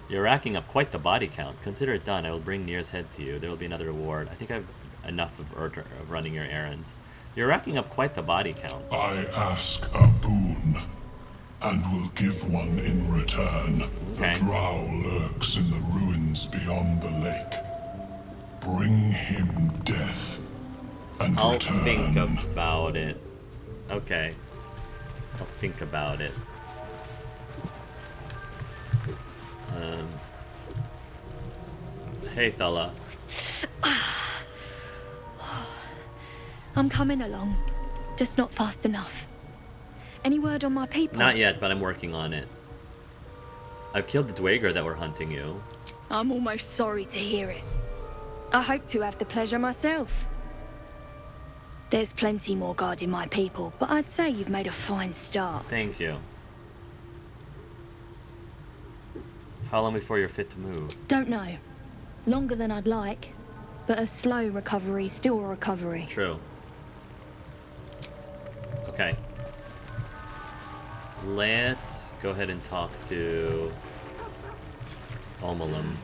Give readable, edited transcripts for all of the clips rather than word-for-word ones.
You're racking up quite the body count. Consider it done. I will bring Nere's head to you. There will be another reward. I think I've enough of running your errands. You're racking up quite the body count. I ask a boon, and will give one in return. Okay. The drow lurks in the ruins beyond the lake. Bring him death, and I'll return. think about it. Okay. I'll think about it. Hey, fella. I'm coming along, just not fast enough. Any word on my people? Not yet, but I'm working on it. I've killed the Duergar that were hunting you. I'm almost sorry to hear it. I hope to have the pleasure myself. There's plenty more guarding my people, but I'd say you've made a fine start. Thank you. How long before you're fit to move? Don't know. Longer than I'd like, but a slow recovery's still a recovery. True. Okay. Let's go ahead and talk to Omeluum.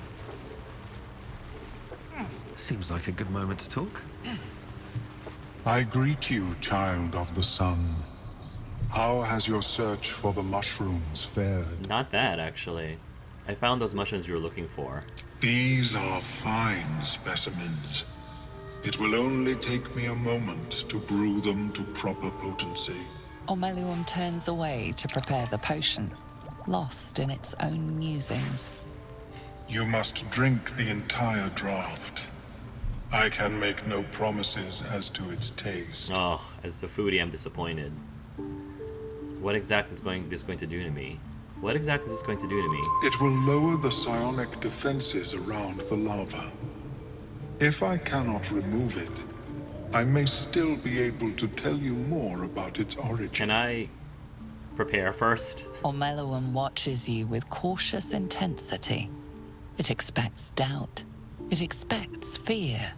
Seems like a good moment to talk. I greet you, child of the sun. How has your search for the mushrooms fared? Not bad, actually. I found those mushrooms you were looking for. These are fine specimens. It will only take me a moment to brew them to proper potency. Omeluum turns away to prepare the potion, lost in its own musings. You must drink the entire draught. I can make no promises as to its taste. Oh, as a foodie, I'm disappointed. What exactly is this going to do to me? What exactly is this going to do to me? It will lower the psionic defenses around the lava. If I cannot remove it, I may still be able to tell you more about its origin. Can I prepare first? Omeluum watches you with cautious intensity. It expects doubt. It expects fear.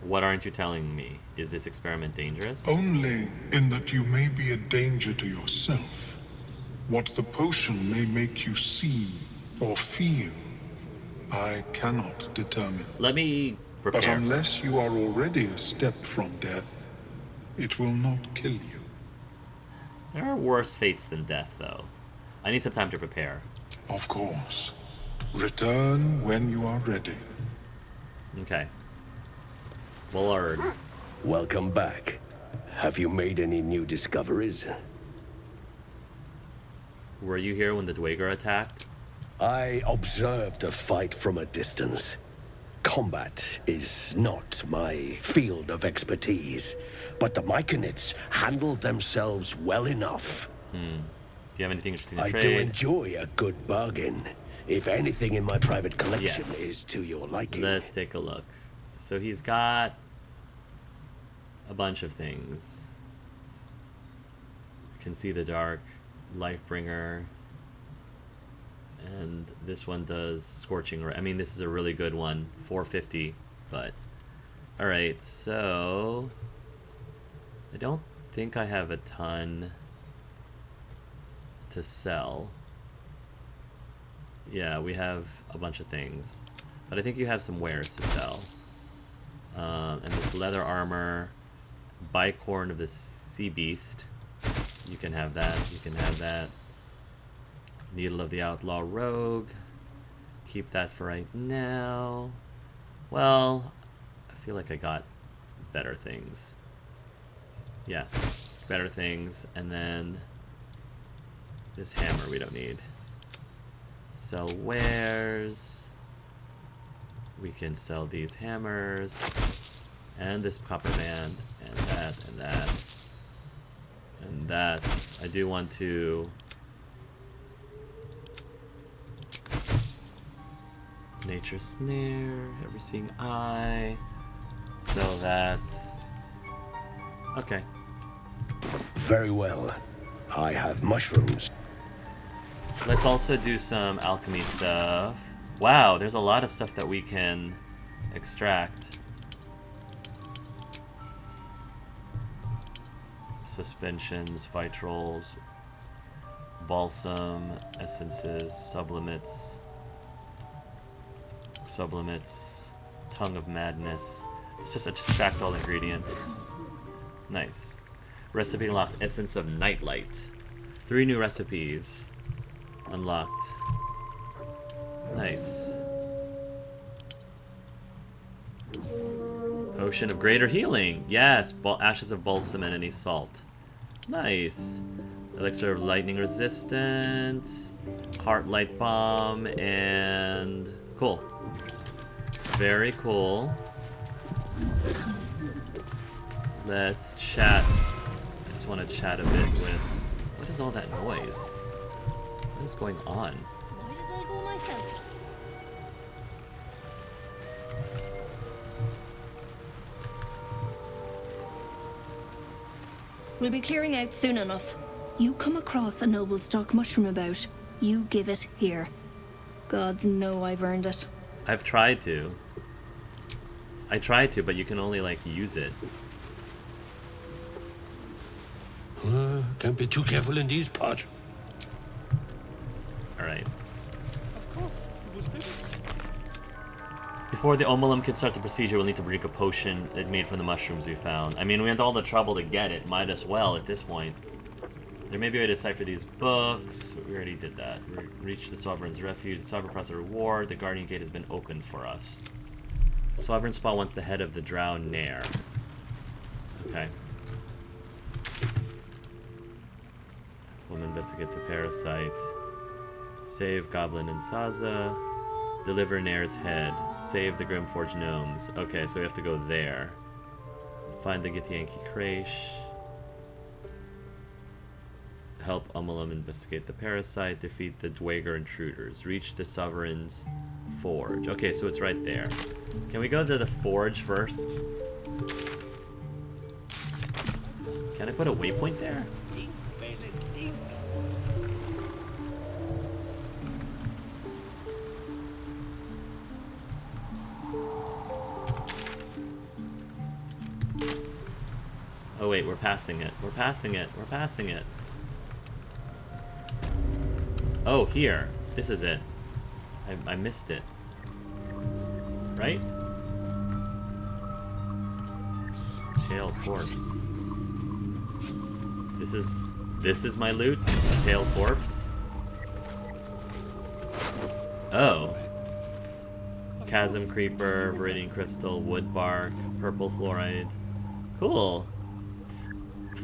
What aren't you telling me? Is this experiment dangerous? Only in that you may be a danger to yourself. What the potion may make you see or feel, I cannot determine. Let me prepare. But unless you are already a step from death, it will not kill you. There are worse fates than death, though. I need some time to prepare. Of course. Return when you are ready. Okay. Bullard. Welcome back. Have you made any new discoveries? Were you here when the Duergar attacked? I observed the fight from a distance. Combat is not my field of expertise, but the Myconids handled themselves well enough. Do you have anything interesting to I trade? do enjoy a good bargain. If anything in my private collection Yes. is to your liking. Let's take a look. So he's got a bunch of things. You can see the dark, Lifebringer, and this one does Scorching Ray. I mean, this is a really good one, 450, but alright, so I don't think I have a ton to sell. Yeah, we have a bunch of things, but I think you have some wares to sell. And this leather armor, bicorn of the sea beast, you can have that, you can have that. Needle of the outlaw rogue, keep that for right now. Well, I feel like I got better things. Yeah, better things, and then this hammer we don't need. Sell wares. We can sell these hammers, and this copper band, and that, and that, and that. I do want to Nature Snare, Ever-Seeing Eye, sell that. Okay. Very well. I have mushrooms. Let's also do some alchemy stuff. Wow, there's a lot of stuff that we can extract. Suspensions, fight trolls, balsam, essences, sublimates, tongue of madness. It's just extract all ingredients. Nice. Recipe unlocked, essence of nightlight. 3 new recipes unlocked. Nice. Potion of greater healing. Yes, ashes of balsam and any salt. Nice. Elixir of lightning resistance. Heart light bomb and cool. Very cool. Let's chat. I just want to chat a bit with... What is all that noise? What is going on? Might as well go myself. We'll be clearing out soon enough. You come across a noble stock mushroom about, you give it here. Gods know I've earned it. I've tried to. I tried to, but you can only, like, use it. Can't be too careful in these parts. Alright. Before the Omeluum can start the procedure, we'll need to drink a potion it made from the mushrooms we found. I mean, we went all the trouble to get it. Might as well at this point. There may be a way to decipher these books. We already did that. Reach the Sovereign's Refuge. The Sovereign process reward. The Guardian Gate has been opened for us. Sovereign Spa wants the head of the drow Nere. Okay. We'll investigate the parasite. Save Goblin and Saza. Deliver Nere's head. Save the Grimforge gnomes. Okay, so we have to go there. Find the Githyanki Crèche. Help Omeluum investigate the parasite. Defeat the Duergar intruders. Reach the Sovereign's Forge. Okay, so it's right there. Can we go to the Forge first? Can I put a waypoint there? Oh wait, we're passing it. We're passing it. We're passing it. Oh, here. This is it. I missed it. Right? Tail corpse. This is my loot? A tail corpse? Oh. Chasm creeper, viridian crystal, wood bark, purple fluoride. Cool.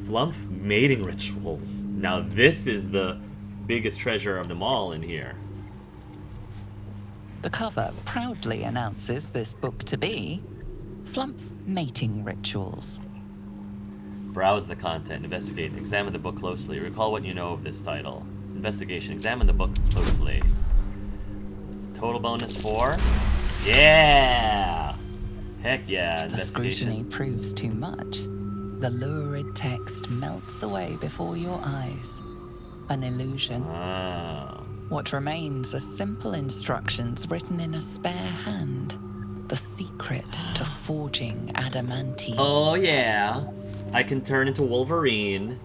Flump mating rituals. Now this is the biggest treasure of them all in here. The cover proudly announces this book to be Flump Mating Rituals. Browse the content, investigate, examine the book closely, recall what you know of this title. Investigation, examine the book closely. Total bonus 4? Yeah! Heck yeah, The investigation. scrutiny proves too much. The lurid text melts away before your eyes. An illusion. Wow. What remains are simple instructions written in a spare hand. The secret to forging adamantine. Oh yeah. I can turn into Wolverine.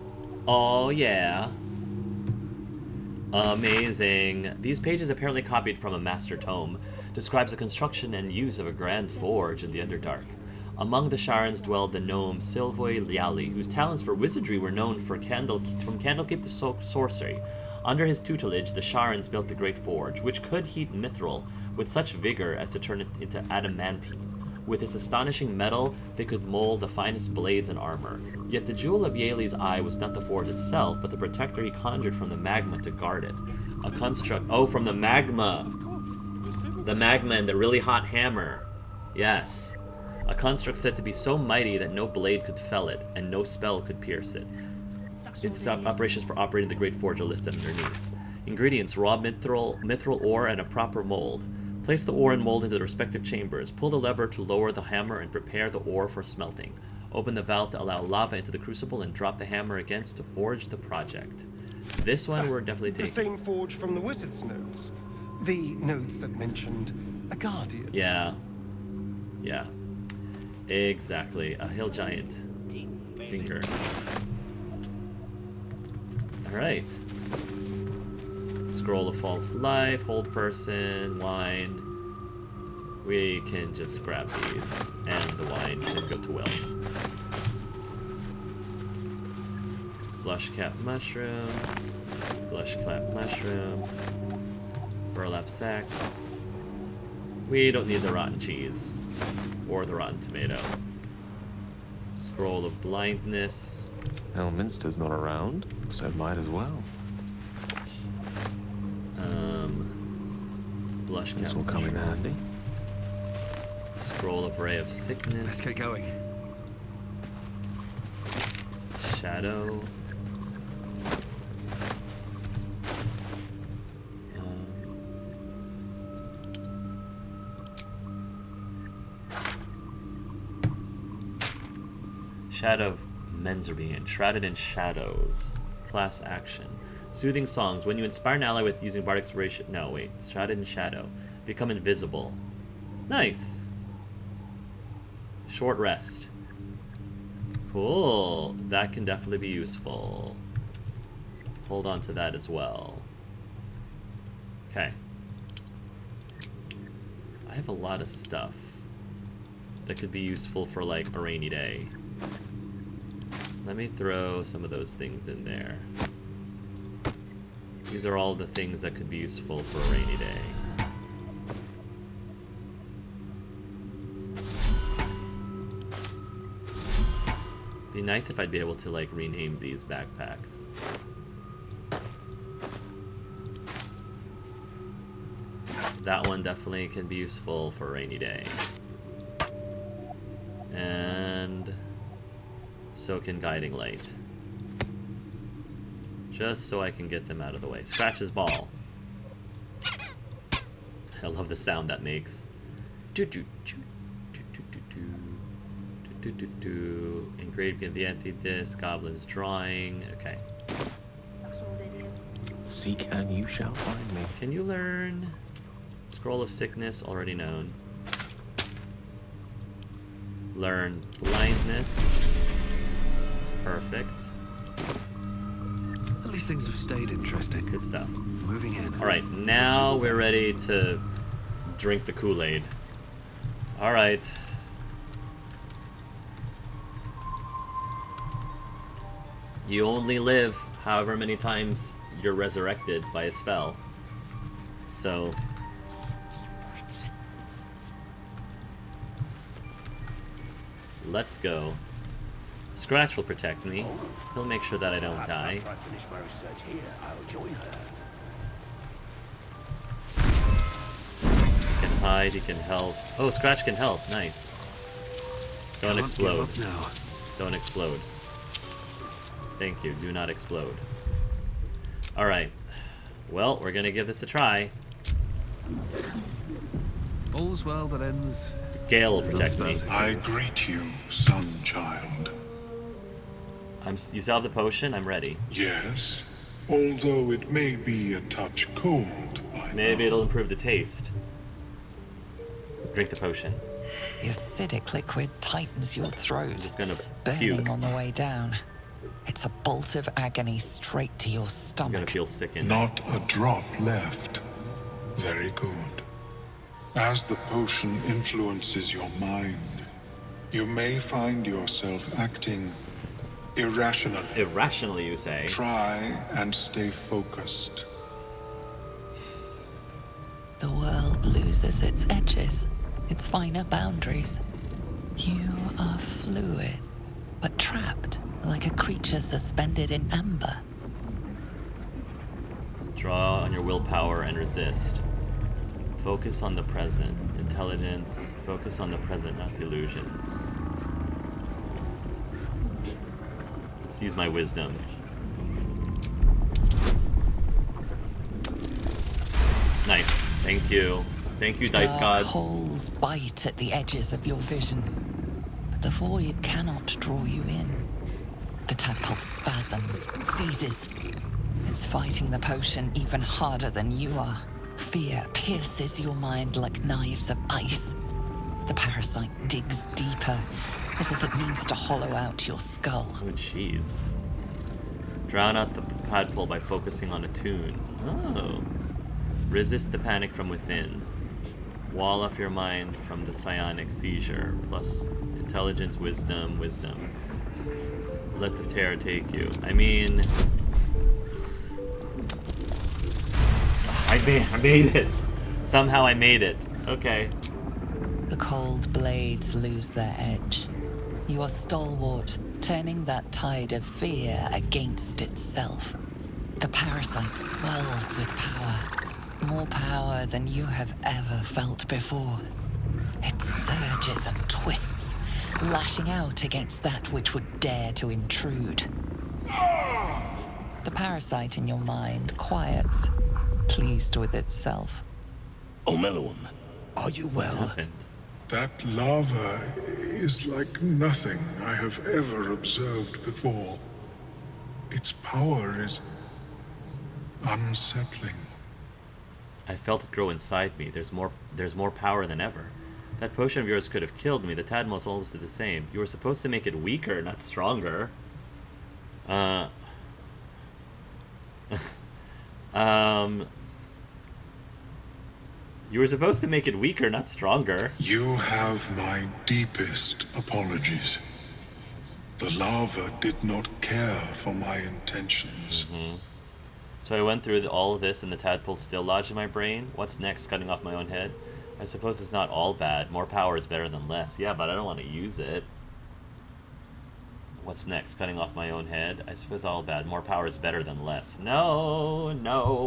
Oh yeah. Amazing. These pages, apparently copied from a master tome, describes the construction and use of a grand forge in the Underdark. Among the Sharans dwelled the gnome Silvoy Liali, whose talents for wizardry were known from Candlekeep to sorcery. Under his tutelage, the Sharans built the Great Forge, which could heat mithril with such vigor as to turn it into adamantine. With this astonishing metal, they could mold the finest blades and armor. Yet the jewel of Yali's eye was not the forge itself, but the protector he conjured from the magma to guard it. A construct... Oh, from the magma! The magma and the really hot hammer. Yes. A construct said to be so mighty that no blade could fell it, and no spell could pierce it. Its operations for operating the Great Forge are listed underneath. Ingredients: raw mithril ore and a proper mold. Place the ore and mold into the respective chambers. Pull the lever to lower the hammer and prepare the ore for smelting. Open the valve to allow lava into the crucible and drop the hammer against to forge the project. This one we're definitely taking. The same forge from the wizard's notes. The notes that mentioned a guardian. Yeah. Yeah. Exactly. A hill giant. Finger. Alright. Scroll of false life, hold person, wine. We can just grab these, and the wine can go to Will. Blush cap mushroom, blush cap mushroom, burlap sack. We don't need the rotten cheese, or the rotten tomato. Scroll of blindness. Elminster's not around, so might as well. Blush cap This will come in mushroom. handy. Scroll of ray of sickness. Let's get going. Shadow. Shadow of Menzerbine, shrouded in shadows. Class action. Soothing songs. When you inspire an ally with using Bard Inspiration. No, wait. Shrouded in shadow. Become invisible. Nice. Short rest. Cool. That can definitely be useful. Hold on to that as well. Okay. I have a lot of stuff that could be useful for like a rainy day. Let me throw some of those things in there. These are all the things that could be useful for a rainy day. Be nice if I'd be able to like rename these backpacks. That one definitely can be useful for a rainy day. And so can Guiding Light. Just so I can get them out of the way. Scratch's ball. I love the sound that makes. Engraved Githyanki disc, Goblin's drawing. Okay. Seek and you shall find me. Can you learn Scroll of Sickness? Already known. Learn Blindness. Perfect. At least things have stayed interesting. Good stuff. Moving in. Alright, now we're ready to drink the Kool-Aid. Alright. You only live however many times you're resurrected by a spell. So... let's go. Scratch will protect me. He'll make sure that I don't die. After I finish my research here, I'll join her. He can hide, he can help. Oh, Scratch can help. Nice. Don't Can't explode. give up now. Don't explode. Thank you. Do not explode. Alright. Well, we're gonna give this a try. All's well that ends. Gale will protect me. I greet you, son child. You still have the potion? I'm ready. Yes, although it may be a touch cold by Maybe now. it'll improve the taste. Drink the potion. The acidic liquid tightens your I'm throat, just gonna burning puke. on the way down. It's a bolt of agony straight to your I'm gonna stomach. feel sickened. Not a drop left. Very good. As the potion influences your mind, you may find yourself acting irrationally. Irrationally, you say? Try and stay focused. The world loses its edges, its finer boundaries. You are fluid, but trapped like a creature suspended in amber. Draw on your willpower and resist. Focus on the present. Intelligence. Focus on the present, not the illusions. Let's use my wisdom. Nice. Thank you. Thank you, dice Dark gods. holes bite at the edges of your vision, but the void cannot draw you in. The tadpole spasms, seizes. It's fighting the potion even harder than you are. Fear pierces your mind like knives of ice. The parasite digs deeper, as if it needs to hollow out your skull. Oh, jeez. Drown out the tadpole by focusing on a tune. Oh. Resist the panic from within. Wall off your mind from the psionic seizure. Plus intelligence, wisdom. Let the terror take you. I mean... I made it! Somehow I made it. Okay. The cold blades lose their edge. You are stalwart, turning that tide of fear against itself. The parasite swells with power. More power than you have ever felt before. It surges and twists, lashing out against that which would dare to intrude. The parasite in your mind quiets, pleased with itself. Omeluum, are you well? What happened? That lava is like nothing I have ever observed before. Its power is unsettling. I felt it grow inside me. There's more power than ever. That potion of yours could have killed me. The Tadmos almost did the same. You were supposed to make it weaker, not stronger. You were supposed to make it weaker, not stronger. You have my deepest apologies. The lava did not care for my intentions. So I went through all of this and the tadpole's still lodged in my brain. What's next? Cutting off my own head? I suppose it's not all bad. More power is better than less. Yeah, but I don't want to use it. What's next? Cutting off my own head? I suppose all bad. More power is better than less. No,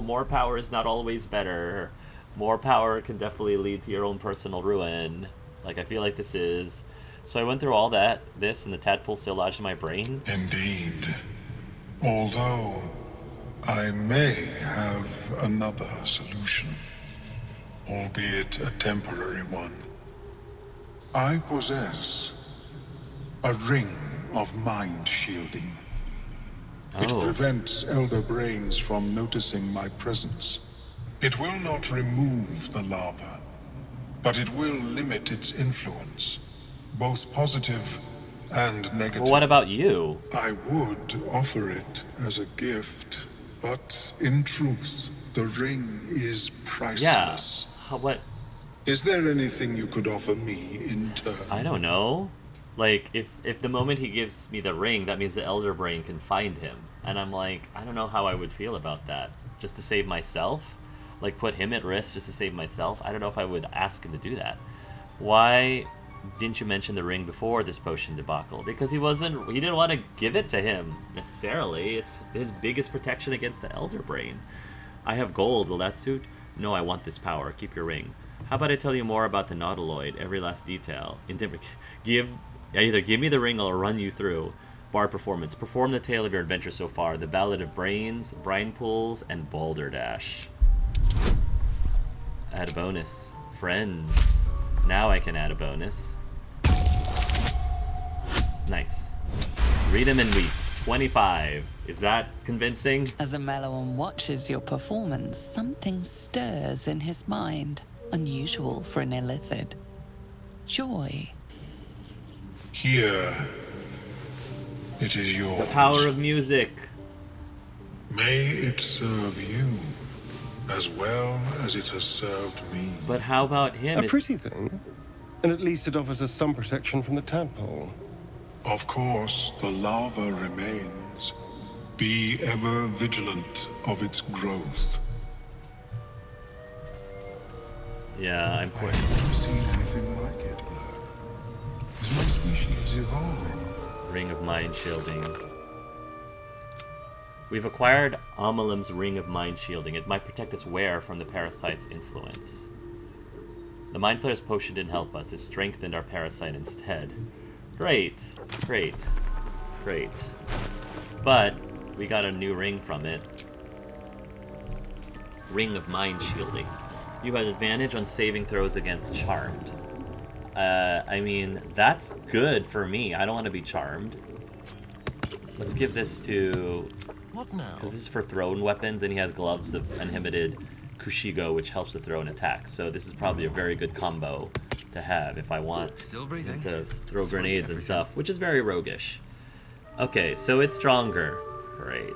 more power is not always better. More power can definitely lead to your own personal ruin. Like I feel like this is. So I went through all this, and the tadpole still lodged in my brain? Indeed. Although, I may have another solution, albeit a temporary one. I possess a ring of mind shielding. It prevents elder brains from noticing my presence. It will not remove the lava, but it will limit its influence, both positive and negative. Well, what about you? I would offer it as a gift, but in truth, the ring is priceless. Yeah. What? Is there anything you could offer me in turn? I don't know. Like, if the moment he gives me the ring, that means the elder brain can find him. And I'm like, I don't know how I would feel about that. Just to save myself? Like, put him at risk just to save myself? I don't know if I would ask him to do that. Why didn't you mention the ring before this potion debacle? Because he didn't want to give it to him, necessarily. It's his biggest protection against the elder brain. I have gold, will that suit? No, I want this power. Keep your ring. How about I tell you more about the Nautiloid, every last detail? Either give me the ring or I'll run you through. Bar performance. Perform the tale of your adventure so far. The Ballad of Brains, Brine Pools, and Balderdash. Add a bonus. Friends. Now I can add a bonus. Nice. Read him and weep. 25. Is that convincing? As Omeluum watches your performance, something stirs in his mind, unusual for an illithid. Joy. Here, it is yours. The power of music. May it serve you as well as it has served me. But how about him? A pretty thing. And at least it offers us some protection from the tadpole. Of course, the lava remains. Be ever vigilant of its growth. Yeah, I'm I have never seen anything like it, Blur. Is my species evolving? Ring of Mind Shielding. We've acquired Omeluum's Ring of Mind Shielding. It might protect us where from the parasite's influence. The Mind Flayer's potion didn't help us. It strengthened our parasite instead. Great. But we got a new ring from it. Ring of Mind Shielding. You have advantage on saving throws against Charmed. I mean, that's good for me. I don't want to be Charmed. Let's give this to... What now? Because this is for thrown weapons, and he has gloves of uninhibited Kushigo, which helps to throw an attack. So this is probably a very good combo to have if I want Still breathing. to throw grenades and stuff, which is very roguish. Okay, so it's stronger. Great.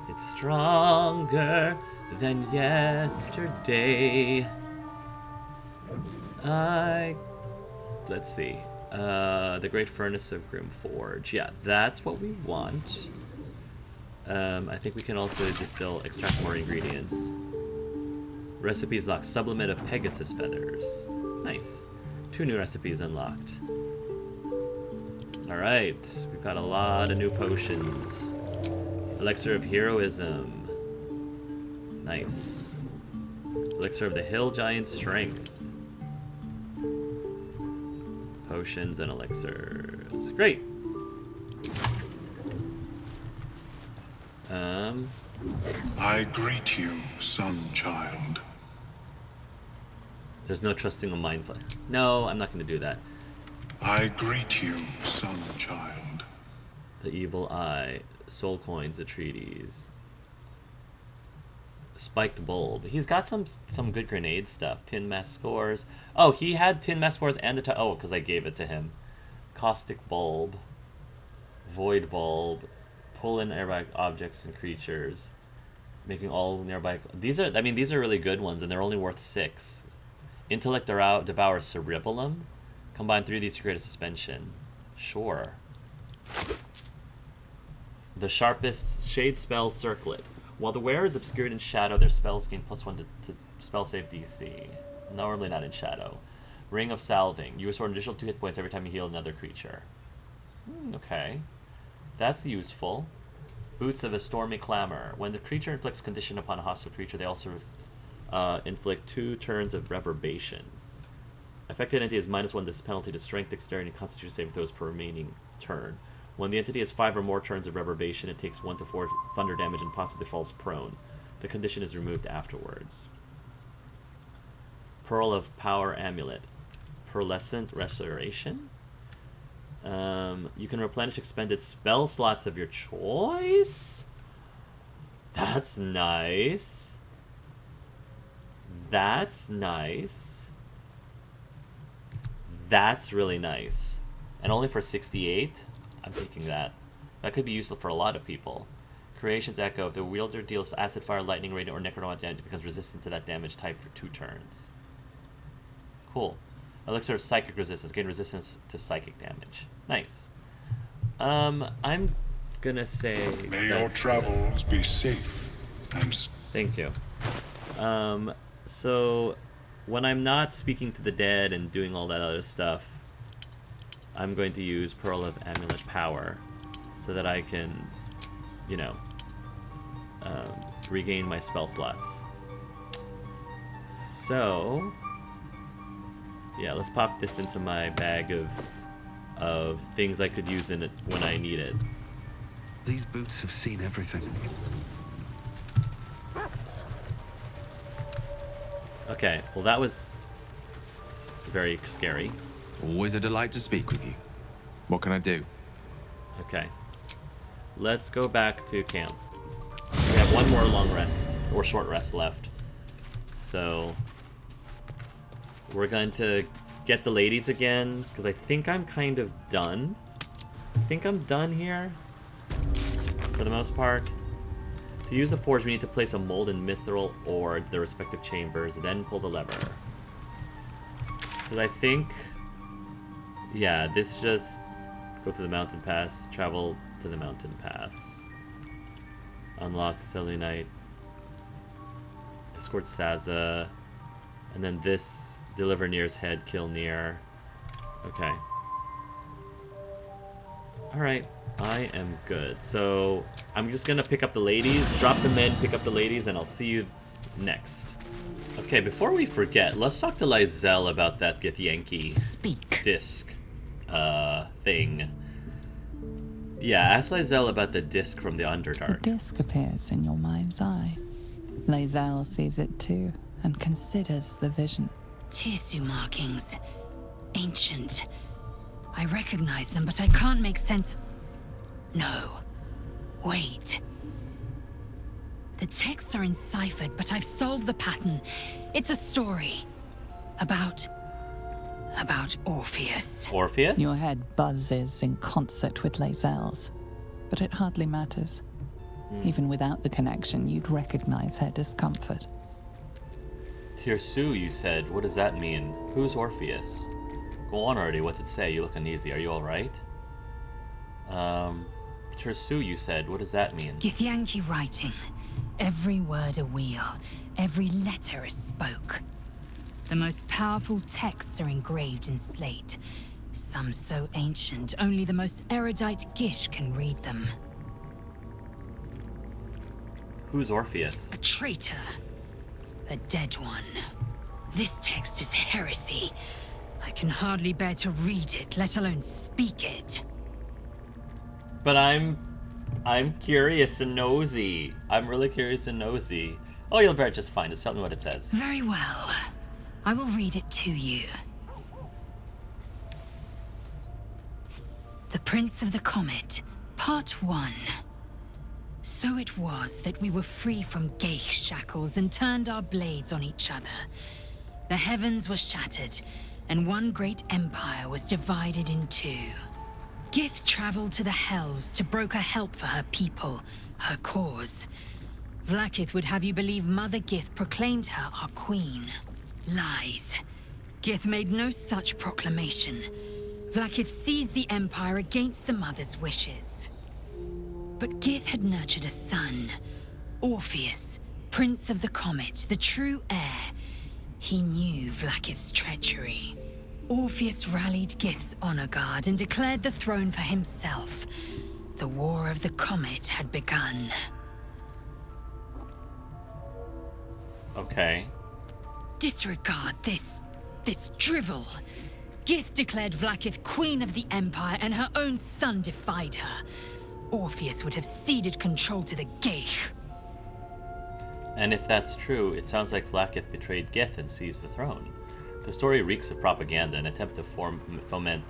It's stronger. than yesterday. Let's see. The Great Furnace of Grimforge. Yeah, that's what we want. I think we can also extract more ingredients. Recipes locked. Sublimate of Pegasus feathers. Nice. 2 new recipes unlocked. Alright, we've got a lot of new potions. Elixir of Heroism. Nice. Elixir of the Hill Giant's Strength. Potions and elixirs. Great! I greet you, son-child. There's no trusting a mind flayer. No, I'm not going to do that. I greet you, son-child. The Evil Eye. Soul Coins, the Treaties. Spiked Bulb. He's got some good grenade stuff. Tin Mass Scores. Oh, he had Tin Mass Scores and the... Oh, because I gave it to him. Caustic Bulb. Void Bulb. Pull in nearby objects and creatures. Making all nearby... These are really good ones, and they're only worth 6. Intellect Devour Cerebellum. Combine 3 of these to create a suspension. Sure. The Sharpest Shade Spell Circlet. While the wearer is obscured in shadow, their spells gain +1 to spell save DC. Normally not in shadow. Ring of Salving. You restore an additional 2 hit points every time you heal another creature. Okay. That's useful. Boots of a Stormy Clamor. When the creature inflicts condition upon a hostile creature, they also inflict 2 turns of reverbation. Affected entity has -1 this penalty to strength, dexterity, and constitution saving throws per remaining turn. When the entity has 5 or more turns of reverbation, it takes 1 to 4 thunder damage and possibly falls prone. The condition is removed afterwards. Pearl of Power Amulet. Pearlescent Restoration. You can replenish expended spell slots of your choice? That's nice. That's nice. That's really nice. And only for 68? I'm taking that. That could be useful for a lot of people. Creation's Echo. If the wielder deals acid, fire, lightning, radiant, or necromantic damage, it becomes resistant to that damage type for 2 turns. Cool. Elixir of Psychic Resistance. Gain resistance to psychic damage. Nice. I'm gonna say... May your travels be safe and... Thank you. So, when I'm not speaking to the dead and doing all that other stuff, I'm going to use Pearl of Amulet Power so that I can, regain my spell slots. So, yeah, let's pop this into my bag of things I could use in it when I need it. These boots have seen everything. Okay, well that was very scary. Always a delight to speak with you. What can I do? Okay. Let's go back to camp. We have one more long rest, or short rest left. So, we're going to get the ladies again, because I think I'm kind of done. I think I'm done here, for the most part. To use the forge, we need to place a mold and mithril ore to the respective chambers, then pull the lever. Because I think... Yeah, this just... Go to the mountain pass, travel to the mountain pass. Unlock Selenite. Escort Saza. And then this, deliver Nere's head, kill Nere. Okay. Alright, I am good. So, I'm just gonna pick up the ladies, drop the men, pick up the ladies, and I'll see you next. Okay, before we forget, let's talk to Lae'zel about that Githyanki disc thing. Yeah, ask Lae'zel about the disc from the Underdark. The disc appears in your mind's eye. Lae'zel sees it too, and considers the vision. Tissue markings. Ancient. I recognize them, but I can't make sense. No. Wait. The texts are enciphered, but I've solved the pattern. It's a story. About Orpheus. Orpheus? Your head buzzes in concert with Lae'zel's, but it hardly matters. Even without the connection, you'd recognize her discomfort. Tirsu, you said. What does that mean? Who's Orpheus? Go on already. What's it say? You look uneasy. Are you alright? Tirsu, you said. What does that mean? Githyanki writing. Every word a wheel. Every letter a spoke. The most powerful texts are engraved in slate. Some so ancient, only the most erudite Gish can read them. Who's Orpheus? A traitor. A dead one. This text is heresy. I can hardly bear to read it, let alone speak it. But I'm curious and nosy. I'm really curious and nosy. Oh, you'll bear just fine. Just tell me what it says. Very well. I will read it to you. The Prince of the Comet, Part 1. So it was that we were free from Geich shackles and turned our blades on each other. The heavens were shattered, and one great empire was divided in two. Gith traveled to the Hells to broker help for her people, her cause. Vlaakith would have you believe Mother Gith proclaimed her our queen. Lies. Gith made no such proclamation. Vlaakith seized the empire against the Mother's wishes. But Gith had nurtured a son, Orpheus, Prince of the Comet, the true heir. He knew Vlaakith's treachery. Orpheus rallied Gith's honor guard and declared the throne for himself. The War of the Comet had begun. Okay. Disregard this drivel. Gith declared Vlaakith queen of the Empire and her own son defied her. Orpheus would have ceded control to the Geich. And if that's true, it sounds like Vlaakith betrayed Gith and seized the throne. The story reeks of propaganda, an attempt to foment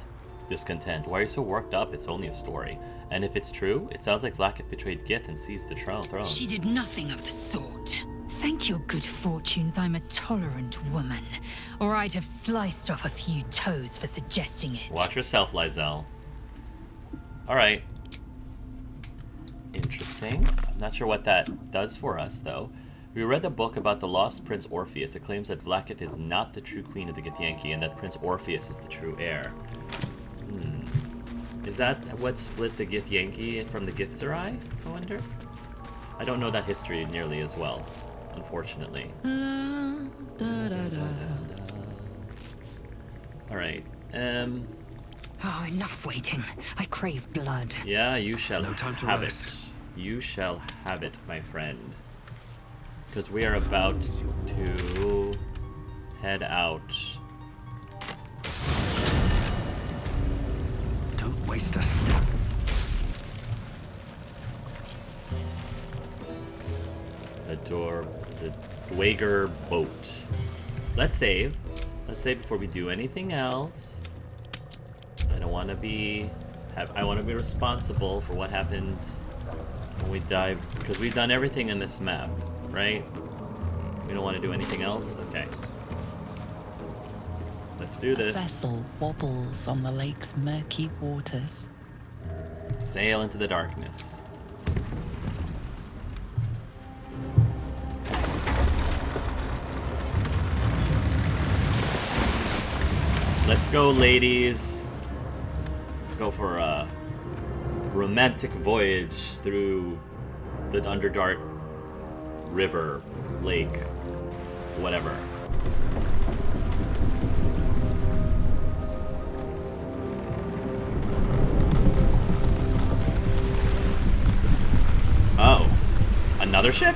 discontent. Why are you so worked up? It's only a story. And if it's true, it sounds like Vlaakith betrayed Gith and seized the throne. She did nothing of the sort. Thank your good fortunes I'm a tolerant woman, or I'd have sliced off a few toes for suggesting it. Watch yourself, Lae'zel. Alright. Interesting. I'm not sure what that does for us, though. We read the book about the lost Prince Orpheus. It claims that Vlaakith is not the true queen of the Githyanki and that Prince Orpheus is the true heir. Is that what split the Githyanki from the Githzerai, I wonder? I don't know that history nearly as well, unfortunately. Alright, Oh, enough waiting. I crave blood. yeah, you shall No time to have rest. it. You shall have it, my friend. Because we are about to head out. Don't waste a step. The Duergar boat. Let's save. Let's save before we do anything else. I don't want to be... I want to be responsible for what happens when we dive, because we've done everything in this map, right? We don't want to do anything else? Okay. Let's do The this. vessel wobbles on the lake's murky waters. Sail into the darkness. Let's go, ladies. Let's go for a romantic voyage through the Underdark river, lake, whatever. Oh, another ship?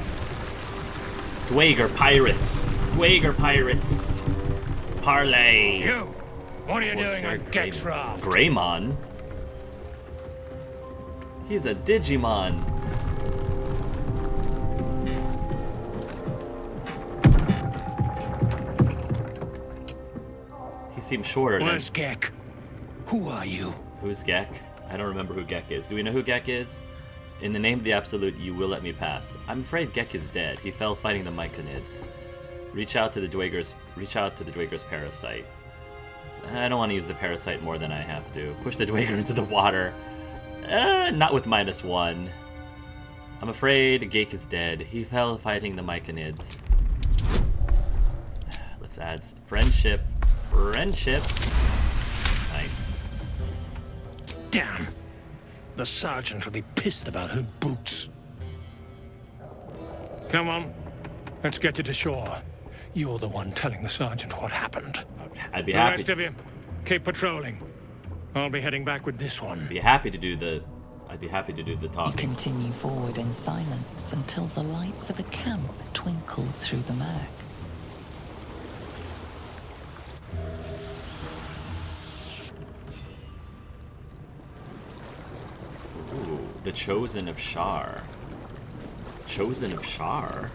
Duergar pirates. Duergar pirates. Parlay. You! What are you What's doing on that Gek's raft? Greymon? He's a Digimon. He seems shorter than... Where's Gek? Who are you? Who's Gek? I don't remember who Gek is. Do we know who Gek is? In the name of the Absolute, you will let me pass. I'm afraid Gek is dead. He fell fighting the Myconids. Reach out to the Duergar's parasite. I don't want to use the parasite more than I have to. Push the Duergar into the water. Not with -1. I'm afraid Gake is dead. He fell fighting the Myconids. Let's add friendship. Friendship. Nice. Damn. The sergeant will be pissed about her boots. Come on. Let's get you to shore. You're the one telling the sergeant what happened. I'd be The happy. rest of you, keep patrolling. I'll be heading back with this one. I'd be happy to do the You talking. continue forward in silence until the lights of a camp twinkle through the murk. Ooh, the Chosen of Shar. Chosen of Shar?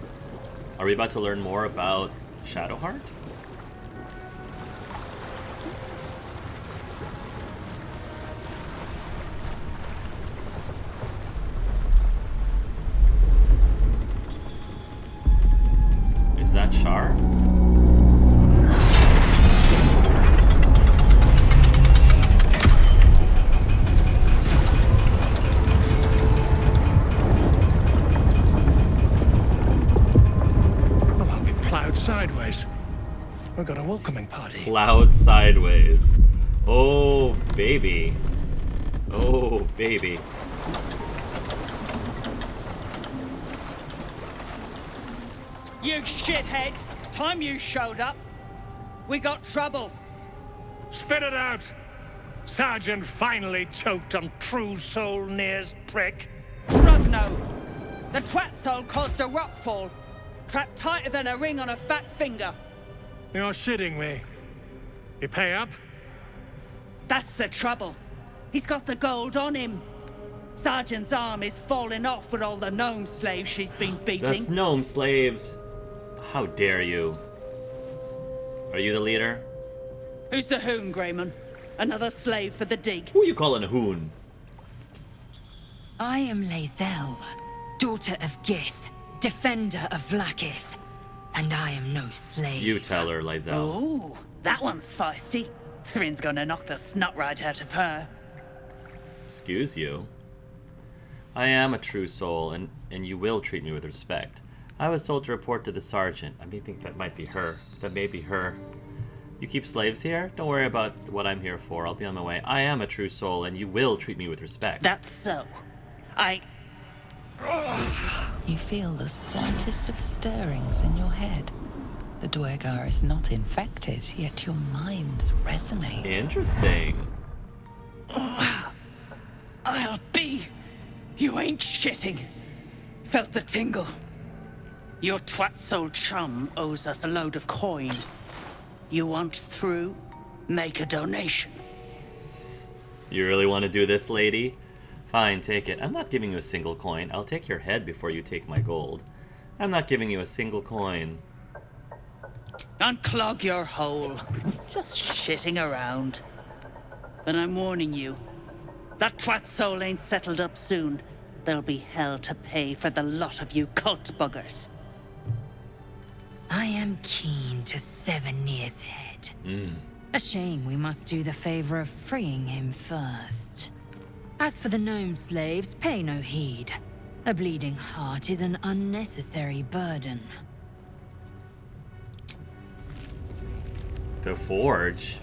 Are we about to learn more about Shadowheart? Is that Shar? Well, I'll be plowed sideways. We've got a welcoming party. Cloud sideways. Oh, baby. Oh, baby. You shithead! Time you showed up. We got trouble. Spit it out! Sergeant finally choked on True Soul Nere's prick. Rugno! The twat soul caused a rockfall. Trapped tighter than a ring on a fat finger. You're shitting me. You pay up? That's the trouble. He's got the gold on him. Sergeant's arm is falling off with all the gnome slaves she's been beating. The gnome slaves. How dare you? Are you the leader? Who's the hoon, Greyman? Another slave for the dig. Who you calling a hoon? I am Lae'zel, daughter of Gith, defender of Vlaakith, and I am no slave. You tell her, Lae'zel. Oh, that one's feisty. Thrin's gonna knock the snot right out of her. Excuse you. I am a true soul, and you will treat me with respect. I was told to report to the sergeant. I think that might be her. That may be her. You keep slaves here? Don't worry about what I'm here for. I'll be on my way. I am a true soul, and you will treat me with respect. That's so. You feel the slightest of stirrings in your head. The Duergar is not infected, yet your minds resonate. Interesting. I'll be. You ain't shitting. Felt the tingle. Your twat soul chum owes us a load of coin. You want through? Make a donation. You really want to do this, lady? Fine, take it. I'm not giving you a single coin. I'll take your head before you take my gold. I'm not giving you a single coin. Unclog your hole. Just shitting around. But I'm warning you. That twat soul ain't settled up soon. There'll be hell to pay for the lot of you cult buggers. I am keen to sever Nere's head. A shame we must do the favor of freeing him first. As for the gnome slaves, pay no heed. A bleeding heart is an unnecessary burden. The Forge.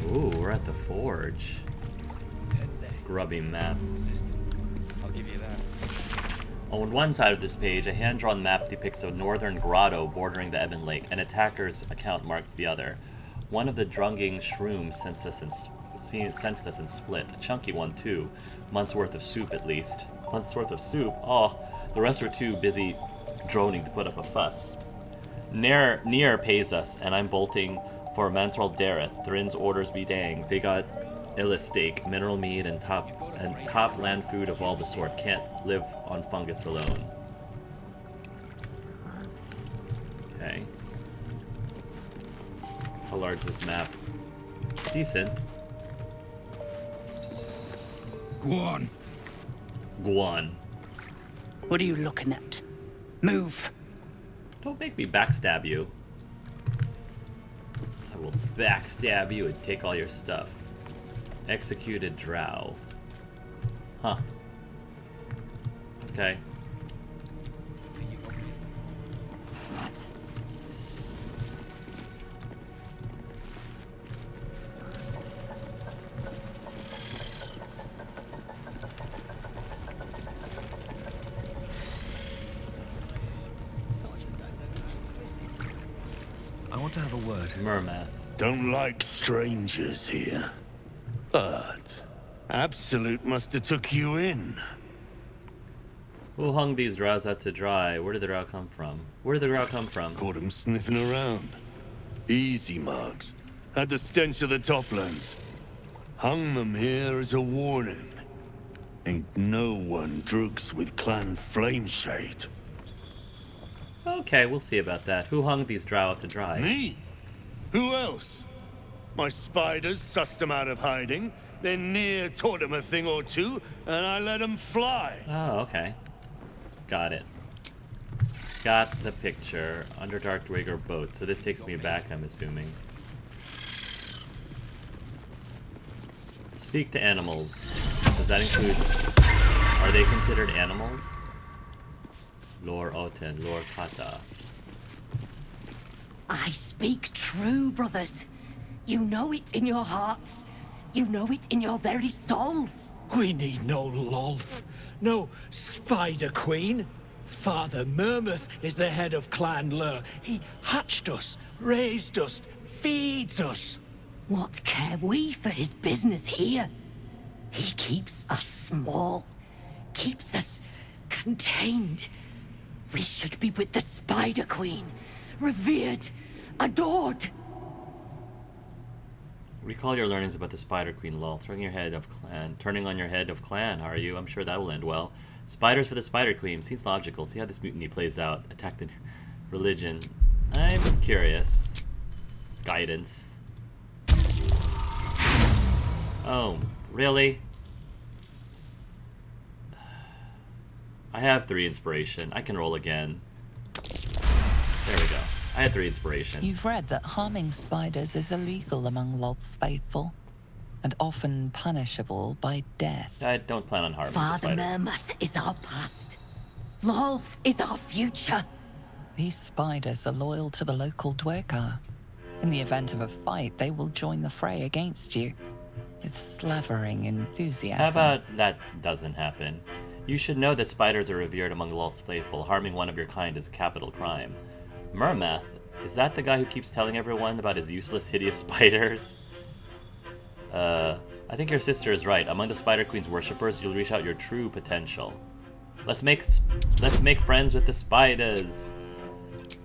Ooh, we're at the Forge. Grubby map. I'll give you that. On one side of this page, a hand-drawn map depicts a northern grotto bordering the Ebon Lake. An attacker's account marks the other. One of the drunging shrooms sensed us and split. A chunky one, too. Month's worth of soup, at least. Month's worth of soup? Oh, the rest were too busy droning to put up a fuss. Nere pays us, and I'm bolting for Mantral Dareth. Thrin's orders be dang. They got illa steak, mineral meat, and top land food of all the sort. Can't live on fungus alone. Okay. How large is this map? Decent. Go on. Go on. What are you looking at? Move. Don't make me backstab you. I will backstab you and take all your stuff. Executed drow. Huh. Okay. I want to have a word. Mermath. Don't like strangers here. But Absolute must have took you in. Who hung these drows out to dry? Where did the drow come from? Where did the drow come from? Caught him sniffing around. Easy marks. Had the stench of the toplands. Hung them here as a warning. Ain't no one drugs with Clan Flameshade. Okay, we'll see about that. Who hung these drow out to dry? Me? Who else? My spiders sussed them out of hiding, then Nere taught them a thing or two, and I let them fly. Oh, okay. Got it. Got the picture. Underdark Duergar boat. So this takes me back, I'm assuming. Speak to animals. Does that include... Are they considered animals? Lord Oten, Lord Kata. I speak true, brothers. You know it in your hearts. You know it in your very souls. We need no Lolth, no Spider Queen. Father Mermuth is the head of Clan Lur. He hatched us, raised us, feeds us. What care we for his business here? He keeps us small, keeps us contained. We should be with the Spider Queen, revered, adored. Recall your learnings about the Spider Queen, lol. Turning on your head of clan, are you? I'm sure that will end well. Spiders for the Spider Queen. Seems logical. See how this mutiny plays out. Attack the religion. I'm curious. Guidance. Oh, really? I have 3 inspiration. I can roll again. There we go. I had 3 inspiration. You've read that harming spiders is illegal among Lolth's faithful, and often punishable by death. I don't plan on harming the Father spider. Mermuth is our past. Lolth is our future. These spiders are loyal to the local Duergar. In the event of a fight, they will join the fray against you, with slavering enthusiasm. How about that doesn't happen? You should know that spiders are revered among Lolth's faithful. Harming one of your kind is a capital crime. Mermath? Is that the guy who keeps telling everyone about his useless, hideous spiders? I think your sister is right. Among the Spider Queen's worshippers, you'll reach out your true potential. Let's make friends with the spiders.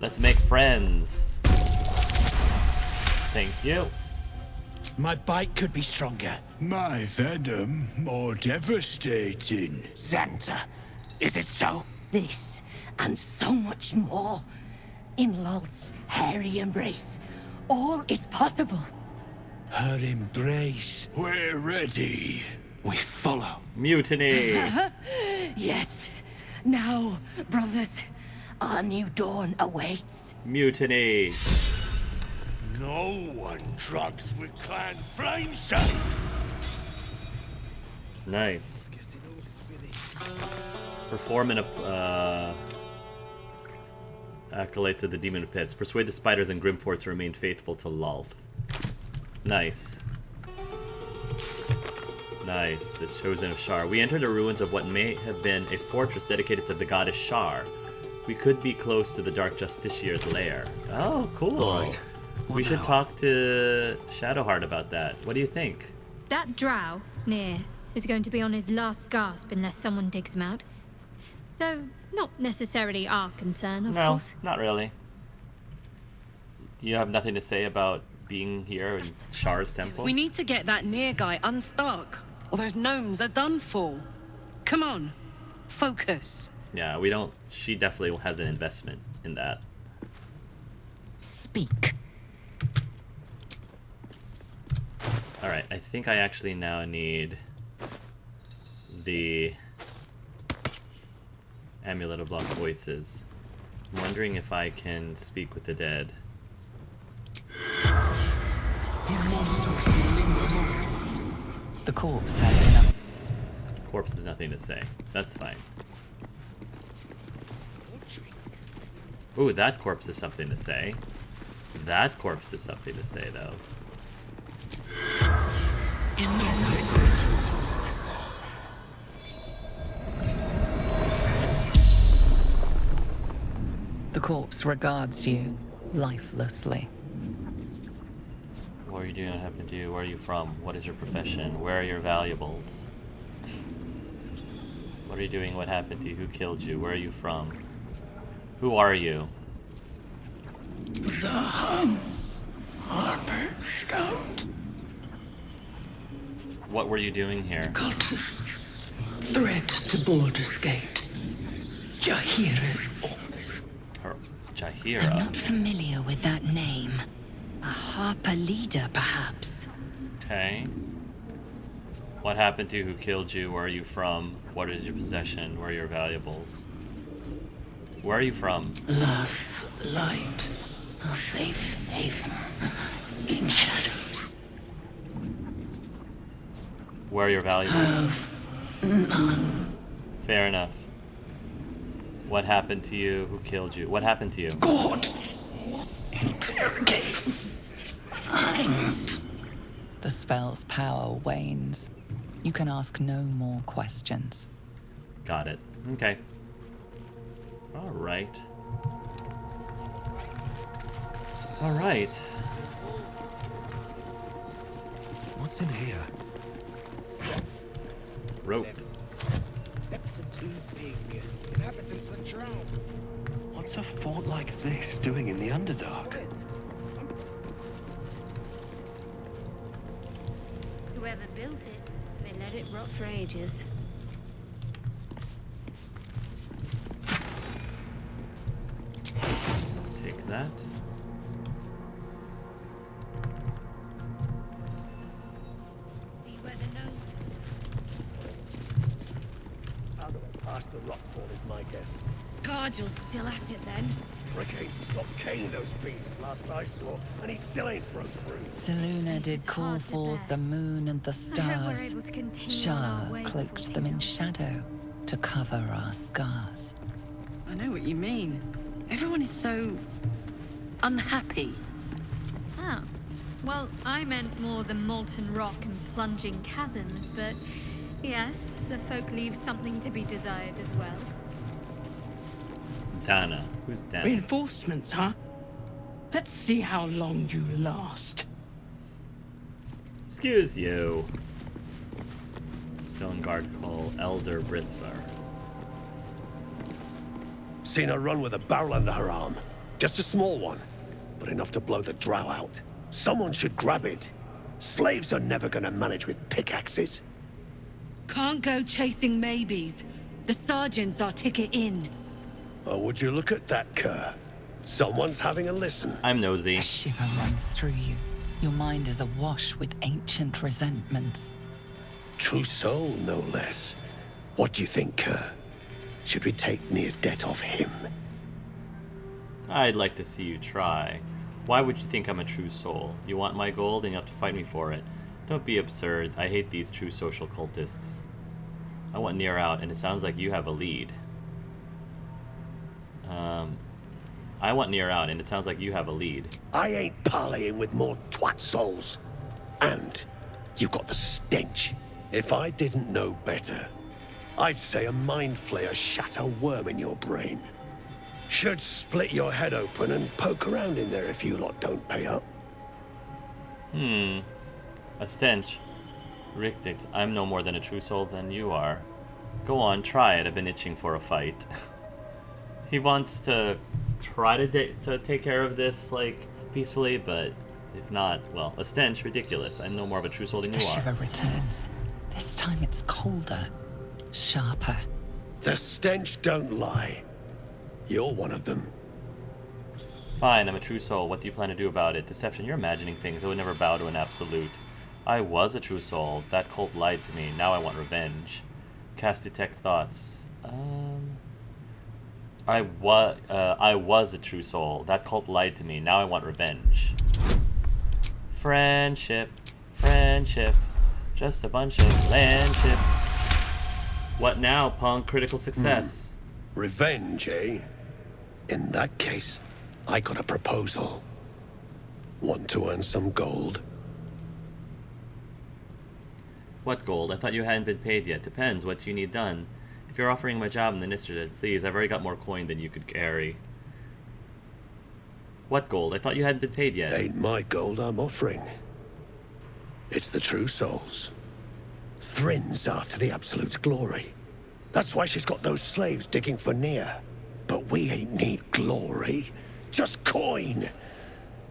Let's make friends. Thank you. My bite could be stronger. My venom more devastating. Xanta, is it so? This, and so much more. In Lolth's hairy embrace, all is possible. Her embrace. We're ready. We follow. Mutiny! Yes. Now, brothers, our new dawn awaits. Mutiny! No one drugs with Clan Flameshade. Nice. Perform an accolades of the Demon of Pits. Persuade the spiders and Grimfort to remain faithful to Lolth. Nice. Nice. The Chosen of Shar. We enter the ruins of what may have been a fortress dedicated to the goddess Shar. We could be close to the Dark Justiciar's lair. Oh, cool. Right. We should talk to Shadowheart about that. What do you think? That drow, Nere, is going to be on his last gasp unless someone digs him out. Though not necessarily our concern, of course. No, not really. You have nothing to say about being here in Shar's temple? We need to get that Nere guy unstuck, or those gnomes are done for. Come on, focus. Yeah, we don't... She definitely has an investment in that. Speak. Alright, I think I actually now need the Amulet of Lost Voices. I'm wondering if I can speak with the dead. The corpse has enough. Corpse has nothing to say. That's fine. Ooh, that corpse has something to say. That corpse has something to say, though. The corpse regards you lifelessly. What are you doing? What happened to you? Where are you from? What is your profession? Where are your valuables? What are you doing? What happened to you? Who killed you? Where are you from? Who are you? Zahan, Harper, Scout. What were you doing here? Cultists, threat to Baldur's Gate. Jaheira's orders. Jaheira? I'm not familiar with that name. A Harper leader, perhaps. Okay. What happened to you? Who killed you? Where are you from? What is your possession? Where are your valuables? Where are you from? Last light. A safe haven. In shadows. Where are your valuables? None. Fair enough. What happened to you? Who killed you? What happened to you? God. Interrogate. The spell's power wanes. You can ask no more questions. Got it. Okay. Alright. Alright. What's in here? Rope. Depths are too big. Inhabitants would drown. What's a fort like this doing in the Underdark? Whoever built it, they let it rot for ages. Take that. Past the rockfall is my guess. Scargill's still at it then. Frick ain't stopped caning those beasts last I saw, and he still ain't broke through. Selûne did call forth the moon and the stars. Shah cloaked them in shadow to cover our scars. I know what you mean. Everyone is so unhappy. Oh. Well, I meant more the molten rock and plunging chasms, but yes, the folk leave something to be desired as well. Dana. Who's Dana? Reinforcements, huh? Let's see how long you last. Excuse you. Stone Guard call Elder Brithvar. Seen her run with a barrel under her arm. Just a small one, but enough to blow the drow out. Someone should grab it. Slaves are never gonna manage with pickaxes. Can't go chasing maybes. The sergeant's our ticket in. Or would you look at that, Kerr? Someone's having a listen. I'm nosy. A shiver runs through you. Your mind is awash with ancient resentments. True soul, no less. What do you think, Kerr? Should we take Nere's debt off him? I'd like to see you try. Why would you think I'm a true soul? You want my gold and you have to fight me for it. Don't be absurd. I hate these true social cultists. I want Nere out, and it sounds like you have a lead. I want Nere out, and it sounds like you have a lead. I ain't parleying with more twat souls. And you got the stench. If I didn't know better, I'd say a mind flayer shat a worm in your brain. Should split your head open and poke around in there if you lot don't pay up. A stench. Rictic, I'm no more than a true soul than you are. Go on, try it. I've been itching for a fight. He wants to try to take care of this, like, peacefully, but if not, well, a stench, ridiculous. I'm no more of a true soul than The you are. shiver returns. This time it's colder, sharper. The stench don't lie. You're one of them. Fine, I'm a true soul. What do you plan to do about it? Deception, you're imagining things. I would never bow to an absolute. I was a true soul. That cult lied to me. Now I want revenge. Cast detect thoughts. I was a true soul. That cult lied to me. Now I want revenge. Friendship. Friendship. Just a bunch of landship. What now, punk? Critical success. Revenge, eh? In that case, I got a proposal. Want to earn some gold? What gold? I thought you hadn't been paid yet. Depends what you need done. If you're offering my job in the Nisterden, please, I've already got more coin than you could carry. What gold? I thought you hadn't been paid yet. Ain't my gold I'm offering. It's the true soul's. Thrin's after the Absolute's glory. That's why she's got those slaves digging for Nere. But we ain't need glory, just coin.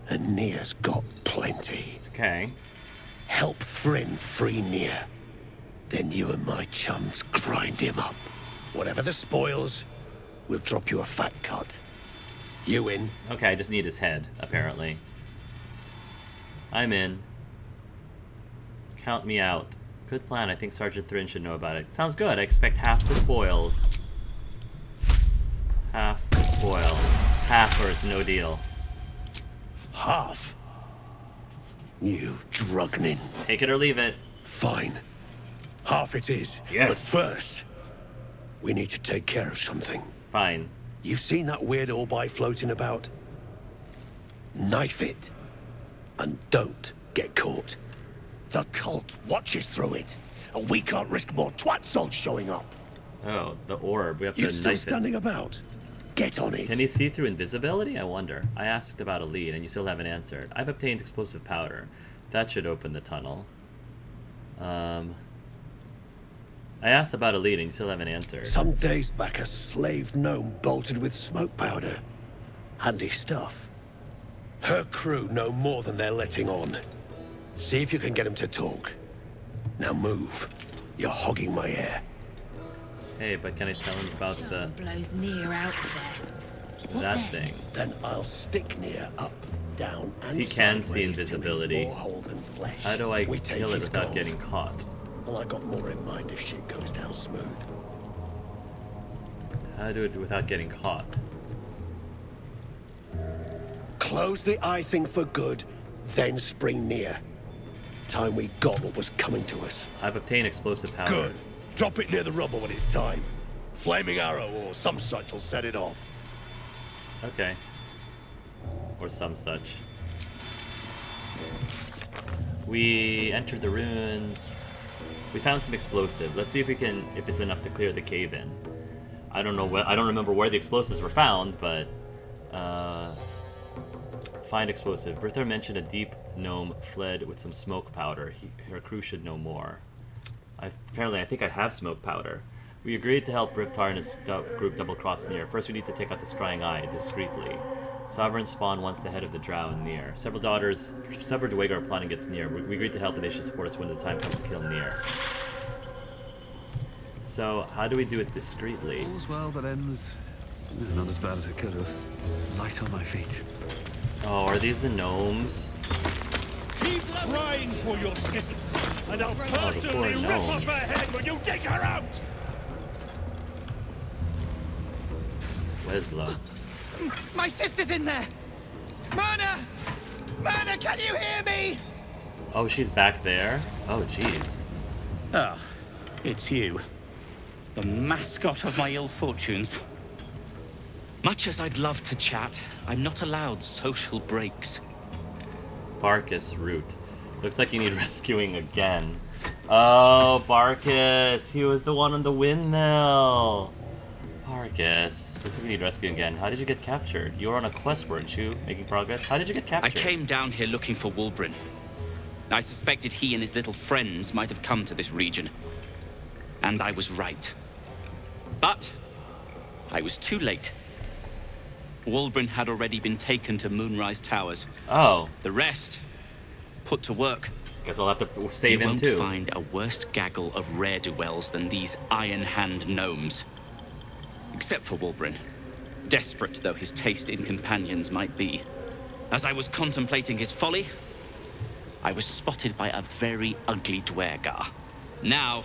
And Nere's got plenty. Okay. Help Thrin free Nere. Then you and my chums grind him up. Whatever the spoils, we'll drop you a fat cut. You in? Okay, I just need his head, apparently. I'm in. Count me out. Good plan. I think Sergeant Thrin should know about it. Sounds good. I expect half the spoils. Half the spoils. Half or it's no deal. Half? You drugnin. Take it or leave it. Fine. Half it is. Yes. But first, we need to take care of something. Fine. You've seen that weird orbi floating about? Knife it. And don't get caught. The cult watches through it. And we can't risk more twat souls showing up. Oh, the orb. We have to You still knife standing about? Get on it. Can he see through invisibility? I wonder. I asked about a lead, and you still haven't answered. I've obtained explosive powder. That should open the tunnel. I asked about a lead, and you still haven't answered. Some days back, a slave gnome bolted with smoke powder. Handy stuff. Her crew know more than they're letting on. See if you can get him to talk. Now move. You're hogging my air. Hey, but can I tell him about the... blows Nere out there. that thing? Then I'll stick Nere up, down, and He can see sideways till he's invisibility. more whole than flesh. How do I We take kill it his without gold. getting caught? Well, I got more in mind if shit goes down smooth. How to do it without getting caught? Close the eye thing for good, then spring Nere. Time we got what was coming to us. I've obtained explosive powder. Good. Drop it near the rubble when it's time. Flaming arrow or some such will set it off. Okay. Or some such. We entered the ruins. We found some explosive. Let's see if we can, if it's enough to clear the cave in. I don't know what, I don't remember where the explosives were found, but find explosive. Bertha mentioned a deep gnome fled with some smoke powder. Her crew should know more. Apparently, I think I have smoke powder. We agreed to help Riftar and his group double-cross Nere. First, we need to take out the scrying eye discreetly. Sovereign spawn wants the head of the drow in Nere. Several Duergar are plotting against Nere. We agreed to help, and they should support us when the time comes to kill Nere. So, how do we do it discreetly? All's well that ends. Not as bad as it could have. Light on my feet. Oh, are these the gnomes? Keep crying for your sister, and I'll personally rip off her head when you dig her out! Lae'zel. My sister's in there! Myrna! Myrna, can you hear me? Oh, she's back there? Oh, jeez. Ah, it's you. The mascot of my ill fortunes. Much as I'd love to chat, I'm not allowed social breaks. Barkus root. Looks like you need rescuing again. Oh, Barkus! He was the one on the windmill! Barkus. Looks like you need rescuing again. How did you get captured? You were on a quest, weren't you? Making progress? How did you get captured? I came down here looking for Wolverine. I suspected he and his little friends might have come to this region. And I was right. But I was too late. Wolverine had already been taken to Moonrise Towers. Oh. The rest, put to work. Guess I'll have to save him too. You won't find a worse gaggle of rare duels than these Iron Hand gnomes. Except for Wolverine, desperate though his taste in companions might be. As I was contemplating his folly, I was spotted by a very ugly Duergar. Now,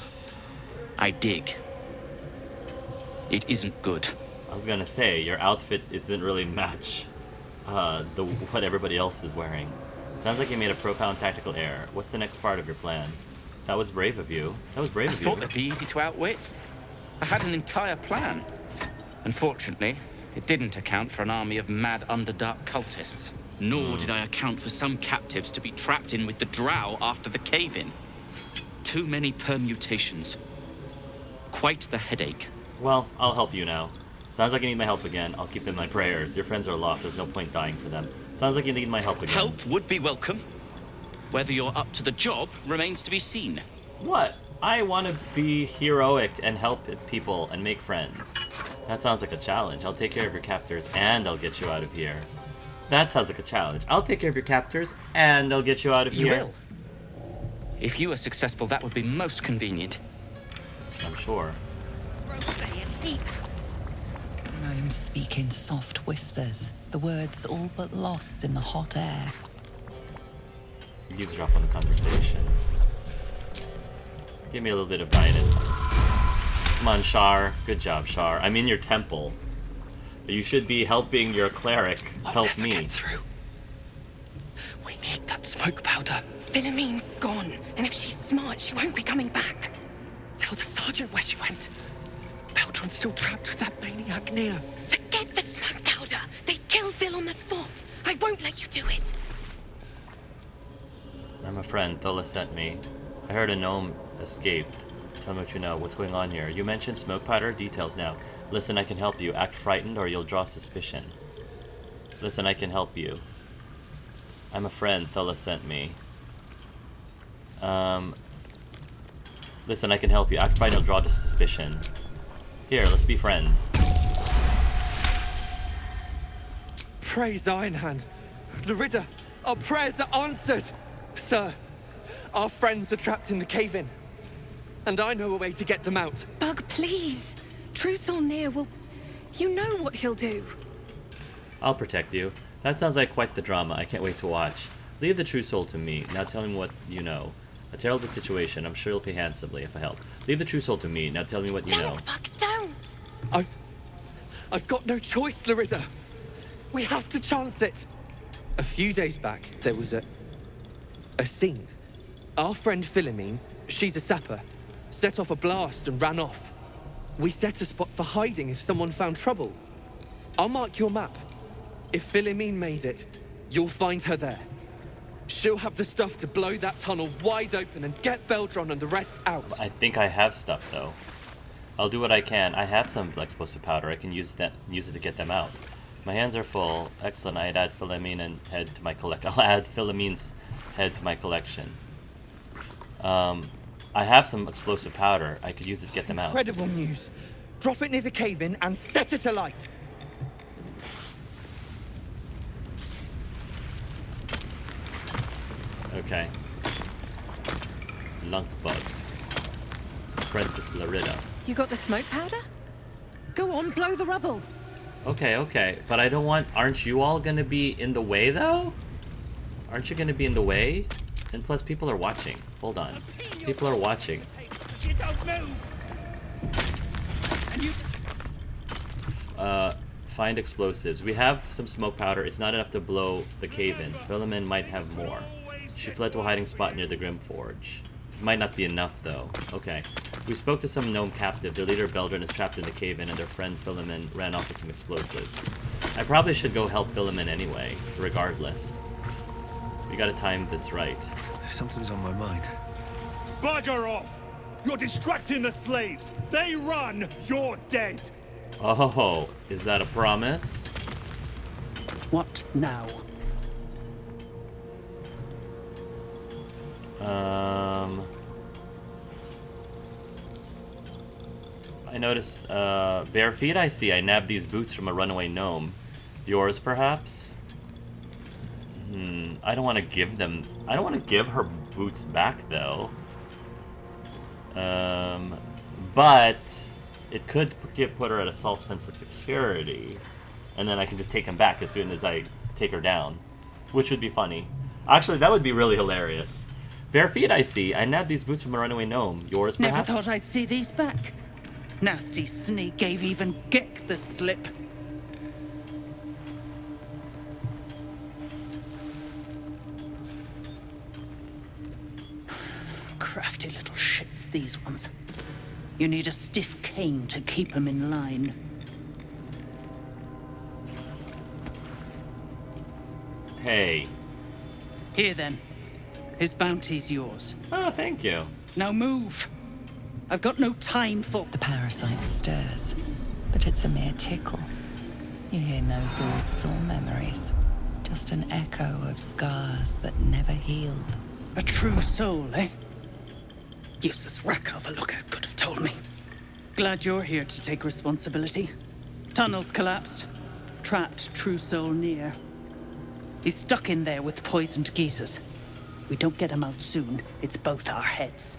I dig. It isn't good. I was gonna say, your outfit doesn't really match what everybody else is wearing. Sounds like you made a profound tactical error. What's the next part of your plan? That was brave of you. That was brave of you. I thought they'd be easy to outwit. I had an entire plan. Unfortunately, It didn't account for an army of mad Underdark cultists. Nor did I account for some captives to be trapped in with the drow after the cave-in. Too many permutations. Quite the headache. Well, I'll help you now. Sounds like you need my help again. I'll keep them in my prayers. Your friends are lost. There's no point dying for them. Sounds like you need my help again. Help would be welcome. Whether you're up to the job remains to be seen. What? I want to be heroic and help people and make friends. That sounds like a challenge. I'll take care of your captors and I'll get you out of here. That sounds like a challenge. I'll take care of your captors and I'll get you out of here. You will. If you are successful, that would be most convenient. I'm sure. Gnomes speak in soft whispers, the words all but lost in the hot air. Eavesdrop on the conversation. Give me a little bit of guidance. Come on, Shar. Good job, Shar. I'm in your temple. You should be helping your cleric help me. Get through. We need that smoke powder. Philomene's gone, and if she's smart, she won't be coming back. Tell the sergeant where she went. Baltur's still trapped with that maniac Nere. Forget the smoke powder. They'd kill Phil on the spot. I won't let you do it. I'm a friend. Thola sent me. I heard a gnome escaped. Tell me what you know. What's going on here? You mentioned smoke powder. Details now. Listen, I can help you. Act frightened or you'll draw suspicion. Listen, I can help you. I'm a friend. Thola sent me. Listen, I can help you. Act frightened or draw suspicion. Here, let's be friends. Praise Ironhand. Larida, our prayers are answered. Sir, our friends are trapped in the cave-in. And I know a way to get them out. Bug, please. Truesoul Nere will... You know what he'll do. I'll protect you. That sounds like quite the drama. I can't wait to watch. Leave the true soul to me. Now tell me what you know. A terrible situation. I'm sure you'll pay handsomely if I help. Leave the true soul to me. Now tell me what you know. Bug, don't! I've got no choice, Larida. We have to chance it. A few days back, there was a scene. Our friend Philomene, she's a sapper, set off a blast and ran off. We set a spot for hiding if someone found trouble. I'll mark your map. If Philomene made it, you'll find her there. She'll have the stuff to blow that tunnel wide open and get Beldron and the rest out. I think I have stuff, though. I'll do what I can. I have some explosive powder. I can use it to get them out. My hands are full. Excellent. I'd add Philomene's head to my collection. I'll add Philomene's head to my collection. I have some explosive powder. I could use it to get them out. Incredible news. Drop it near the cave-in and set it alight. Okay. Lunkbug. Apprentice Larida. You got the smoke powder? Go on, blow the rubble. Okay. But I don't want... Aren't you all gonna be in the way, though? Aren't you gonna be in the way? And plus, people are watching. Hold on. People are watching. You don't move. And you... Find explosives. We have some smoke powder. It's not enough to blow the cave in. Philomene might have more. She fled to a hiding spot near the Grim Forge. Might not be enough, though. Okay. We spoke to some gnome captives. Their leader, Baldur, is trapped in the cave-in, and their friend, Philomene, ran off with some explosives. I probably should go help Philomene anyway, regardless. We gotta time this right. Something's on my mind. Bugger off! You're distracting the slaves! They run, you're dead! Oh, is that a promise? What now? I noticed, bare feet I see. I nabbed these boots from a runaway gnome. Yours, perhaps? I don't want to give them... I don't want to give her boots back, though. But it could put her at a false sense of security. And then I can just take them back as soon as I take her down. Which would be funny. Actually, that would be really hilarious. Bare feet I see. I nabbed these boots from a runaway gnome. Yours, perhaps? Never thought I'd see these back. Nasty sneak gave even Gek the slip. Crafty little shits, these ones. You need a stiff cane to keep them in line. Hey. Here then. His bounty's yours. Oh, thank you. Now move. I've got no time for... The parasite stirs, but it's a mere tickle. You hear no thoughts or memories, just an echo of scars that never healed. A true soul, eh? Useless wreck of a lookout could have told me. Glad you're here to take responsibility. Tunnels collapsed. Trapped true soul Nere. He's stuck in there with poisoned geezers. We don't get him out soon, it's both our heads.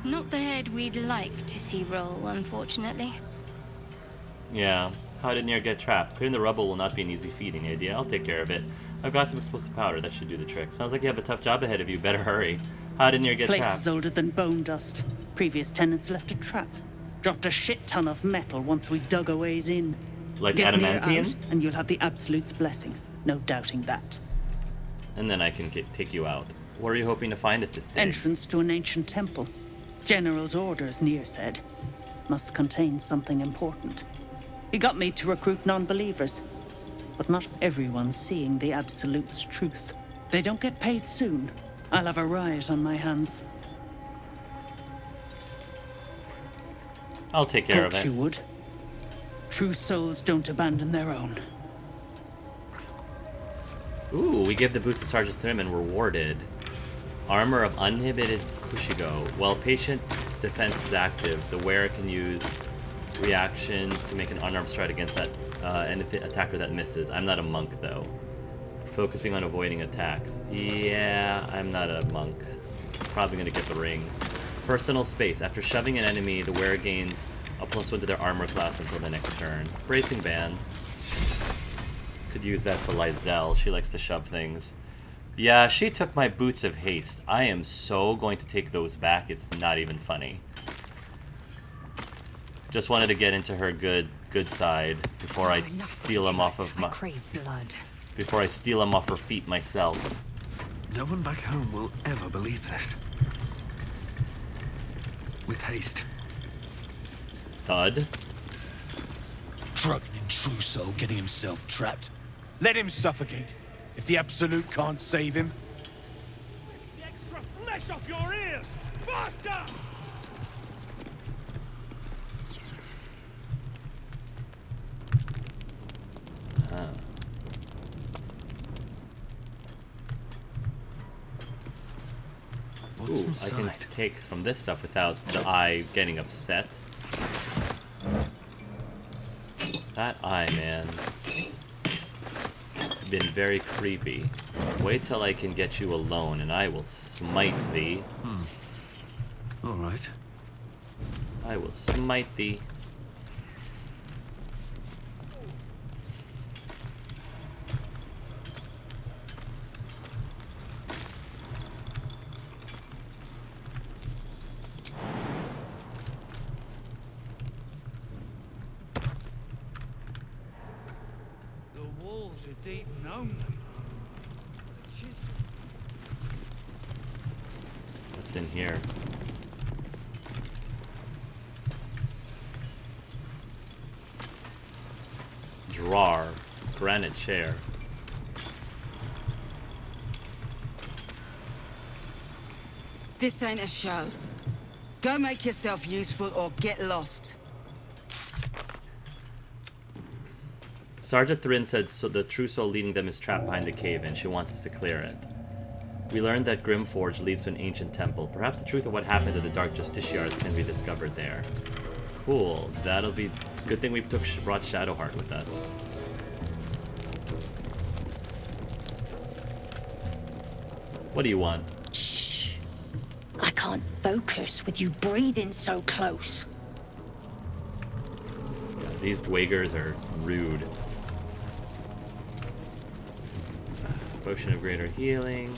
Not the head we'd like to see roll, unfortunately. Yeah. How did Nere get trapped? Clearing the rubble will not be an easy feat, idea. I'll take care of it. I've got some explosive powder. That should do the trick. Sounds like you have a tough job ahead of you. Better hurry. How did Nere get Place trapped? is older than bone dust. Previous tenants left a trap. Dropped a shit ton of metal once we dug a ways in. Like Get Nere adamantine? out, and you'll have the Absolute's blessing. No doubting that. And then I can take you out. What are you hoping to find at this stage? Entrance to an ancient temple. General's orders, Nere said. Must contain something important. He got me to recruit non-believers. But not everyone's seeing the Absolute's truth. They don't get paid soon. I'll have a riot on my hands. I'll take care of Thought it. you would. True souls don't abandon their own. Ooh, we give the boots to Sergeant Thrim and rewarded. Armor of Uninhibited Kushigo. While patient defense is active, the wearer can use reaction to make an unarmed strike against that attacker that misses. I'm not a monk, though. Focusing on avoiding attacks. Yeah, I'm not a monk. Probably gonna get the ring. Personal space. After shoving an enemy, the wearer gains a +1 to their armor class until the next turn. Bracing band. Could use that for Lae'zel. She likes to shove things. Yeah, she took my boots of haste. I am so going to take those back. It's not even funny. Just wanted to get into her good side before I steal them off of my. I crave blood. Before I steal them off her feet myself. No one back home will ever believe this. With haste. Thud. Drunken true soul getting himself trapped. Let him suffocate. If the Absolute can't save him. The extra flesh off your ears! Faster! Ooh, I can take from this stuff without the eye getting upset. That eye, man. It's been very creepy. Wait till I can get you alone and I will smite thee. Alright. I will smite thee. The walls are deep gnome. What's in here? Drawer. Granite chair. This ain't a show. Go make yourself useful or get lost. Sergeant Thrin said so the true soul leading them is trapped behind the cave and she wants us to clear it. We learned that Grimforge leads to an ancient temple. Perhaps the truth of what happened to the Dark Justiciars can be discovered there. Cool. That'll be... It's a good thing we brought Shadowheart with us. What do you want? Shh. I can't focus with you breathing so close. Yeah, these Duergars are rude. Potion of Greater Healing.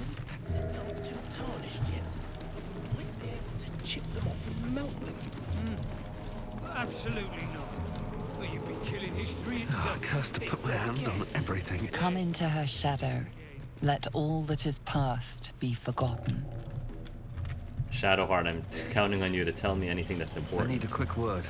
Absolutely not. But you'd be killing history itself. Cursed to put my hands on everything. Come into her shadow. Let all that is past be forgotten. Shadowheart, I'm counting on you to tell me anything that's important. I need a quick word.